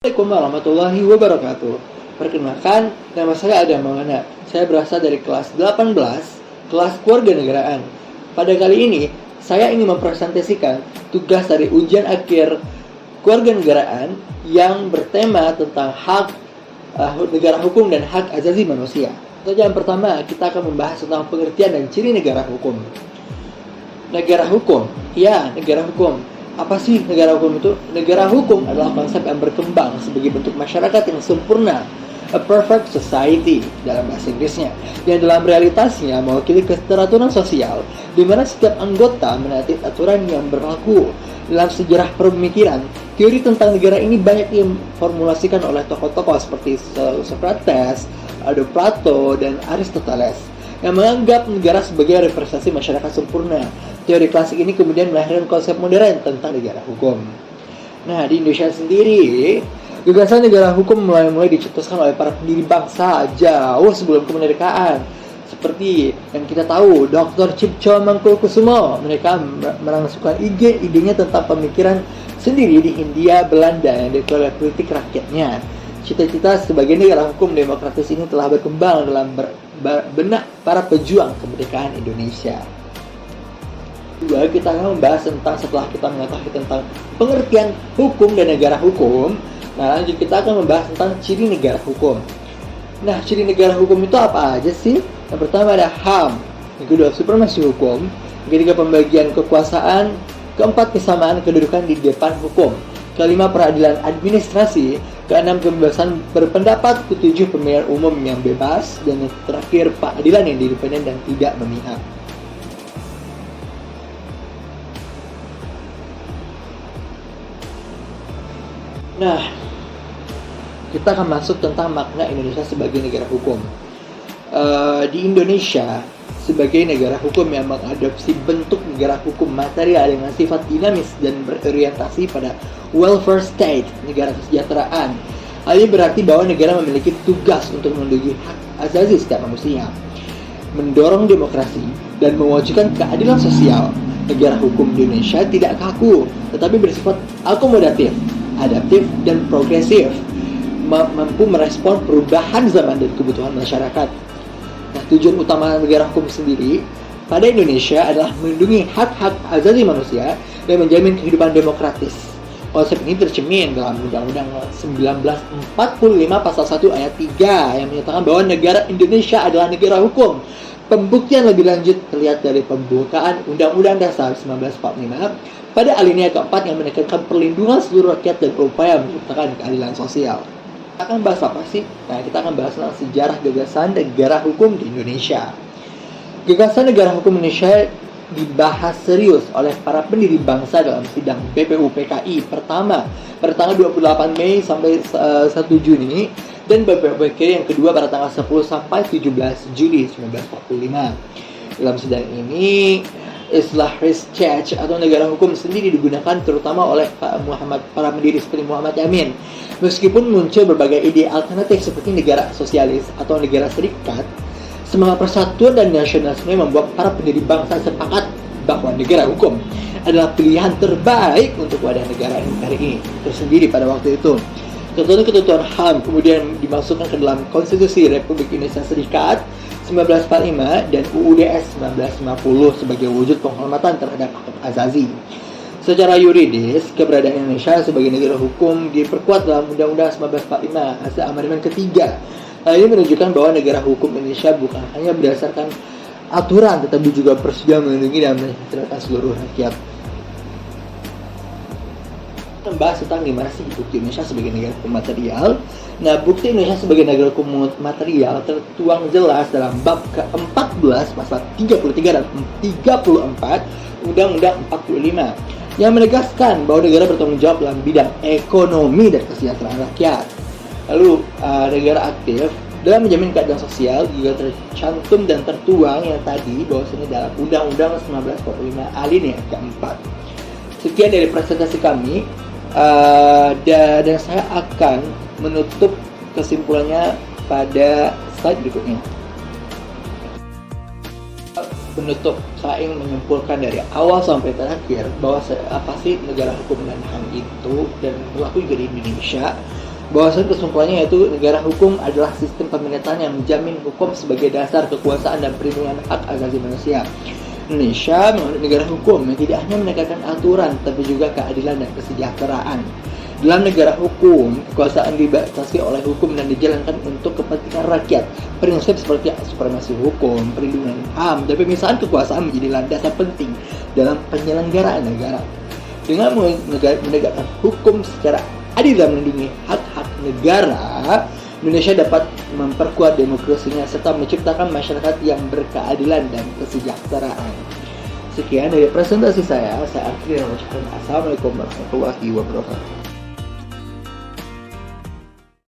Assalamualaikum warahmatullahi wabarakatuh. Perkenalkan, nama saya Adam Maulana. Saya berasal dari kelas 18, kelas kewarganegaraan. Pada kali ini, saya ingin mempresentasikan tugas dari ujian akhir kewarganegaraan yang bertema tentang hak negara hukum dan hak asasi manusia. Yang pertama, kita akan membahas tentang pengertian dan ciri negara hukum. Negara hukum, ya, negara hukum. Apa sih negara hukum itu? Negara hukum adalah konsep yang berkembang sebagai bentuk masyarakat yang sempurna, a perfect society dalam bahasa Inggrisnya, yang dalam realitasnya mewakili keteraturan sosial di mana setiap anggota menaati aturan yang berlaku. Dalam sejarah pemikiran, teori tentang negara ini banyak diformulasikan oleh tokoh-tokoh seperti Socrates, Plato, dan Aristoteles yang menganggap negara sebagai representasi masyarakat sempurna. Teori klasik ini kemudian melahirkan konsep modern tentang negara hukum. Nah, di Indonesia sendiri, gagasan negara hukum mulai dicetuskan oleh para pendiri bangsa jauh sebelum kemerdekaan. Seperti yang kita tahu, Dr. Cipto Mangkukusumo, mereka merangsungkan idenya tentang pemikiran sendiri di Hindia Belanda yang dikelola politik rakyatnya. Cita-cita sebagai negara hukum demokratis ini telah berkembang dalam benak para pejuang kemerdekaan Indonesia. Juga kita akan membahas tentang, setelah kita mengetahui tentang pengertian hukum dan negara hukum, nah lanjut kita akan membahas tentang ciri negara hukum. Nah, ciri negara hukum itu apa aja sih? Yang pertama ada HAM, yang kedua supremasi hukum, yang ketiga pembagian kekuasaan, keempat kesamaan kedudukan di depan hukum, kelima peradilan administrasi, keenam kebebasan berpendapat, ketujuh pemilihan umum yang bebas, dan yang terakhir peradilan yang independen dan tidak memihak. Nah, kita akan masuk tentang makna Indonesia sebagai negara hukum. Di Indonesia sebagai negara hukum yang mengadopsi bentuk negara hukum material dengan sifat dinamis dan berorientasi pada welfare state, negara kesejahteraan. Hal ini berarti bahwa negara memiliki tugas untuk melindungi hak asasi setiap manusia, mendorong demokrasi, dan mewujudkan keadilan sosial. Negara hukum di Indonesia tidak kaku, tetapi bersifat akomodatif, adaptif, dan progresif, mampu merespon perubahan zaman dan kebutuhan masyarakat. Nah, tujuan utama negara hukum sendiri pada Indonesia adalah melindungi hak-hak asasi manusia dan menjamin kehidupan demokratis. Konsep ini tercermin dalam Undang-Undang 1945 Pasal 1 Ayat 3 yang menyatakan bahwa negara Indonesia adalah negara hukum. Pembuktian lebih lanjut terlihat dari pembukaan Undang-Undang Dasar 1945 pada alinea keempat yang menekankan perlindungan seluruh rakyat dan berupaya menciptakan keadilan sosial. Kita akan bahas apa sih? Nah, kita akan bahas tentang sejarah gagasan negara hukum di Indonesia. Gagasan negara hukum Indonesia dibahas serius oleh para pendiri bangsa dalam sidang BPUPKI pertama pada tanggal 28 Mei sampai 1 Juni dan BPUPKI yang kedua pada tanggal 10 sampai 17 Juli 1945. Dalam sidang ini, istilah Rechtsstaat atau negara hukum sendiri digunakan terutama oleh para pendiri seperti Muhammad Yamin. Meskipun muncul berbagai ide alternatif seperti negara sosialis atau negara serikat, semangat persatuan dan nasionalisme membuat para pendiri bangsa sepakat bahwa negara hukum adalah pilihan terbaik untuk wadah negara ini tersendiri pada waktu itu. Ketentuan HAM kemudian dimasukkan ke dalam Konstitusi Republik Indonesia Serikat 1945 dan UUDS 1950 sebagai wujud penghormatan terhadap hak asasi. Secara yuridis, keberadaan Indonesia sebagai negara hukum diperkuat dalam Undang-Undang 1945 hasil amandemen ketiga. Hal ini menunjukkan bahwa negara hukum Indonesia bukan hanya berdasarkan aturan, tetapi juga bersedia melindungi dan mensejahterakan seluruh rakyat. Membahas tentang gimana sih bukti Indonesia sebagai negara hukum material. Nah, bukti Indonesia sebagai negara hukum material tertuang jelas dalam bab ke-14 pasal 33 dan 34 Undang-Undang 45 yang menegaskan bahwa negara bertanggung jawab dalam bidang ekonomi dan kesejahteraan rakyat. Lalu, negara aktif dalam menjamin keadilan sosial juga tercantum dan tertuang yang tadi bahwasanya dalam Undang-Undang 1945 alinea keempat. Sekian dari presentasi kami. Dan saya akan menutup kesimpulannya pada slide berikutnya. Penutup, saya ingin menyimpulkan dari awal sampai terakhir bahwa apa sih negara hukum dan HAM itu dan berlaku juga di Indonesia. Bahwasan kesimpulannya yaitu negara hukum adalah sistem pemerintahan yang menjamin hukum sebagai dasar kekuasaan dan perlindungan hak asasi manusia. Indonesia menganut negara hukum yang tidak hanya menegakkan aturan, tapi juga keadilan dan kesejahteraan. Dalam negara hukum, kekuasaan dibatasi oleh hukum dan dijalankan untuk kepentingan rakyat. Prinsip seperti supremasi hukum, perlindungan HAM, dan pemisahan kekuasaan menjadi landasan penting dalam penyelenggaraan negara. Dengan menegakkan hukum secara adil dan melindungi hak-hak negara, Indonesia dapat memperkuat demokrasinya serta menciptakan masyarakat yang berkeadilan dan kesejahteraan. Sekian dari presentasi saya akhiri dengan ucapan Assalamualaikum warahmatullahi wabarakatuh.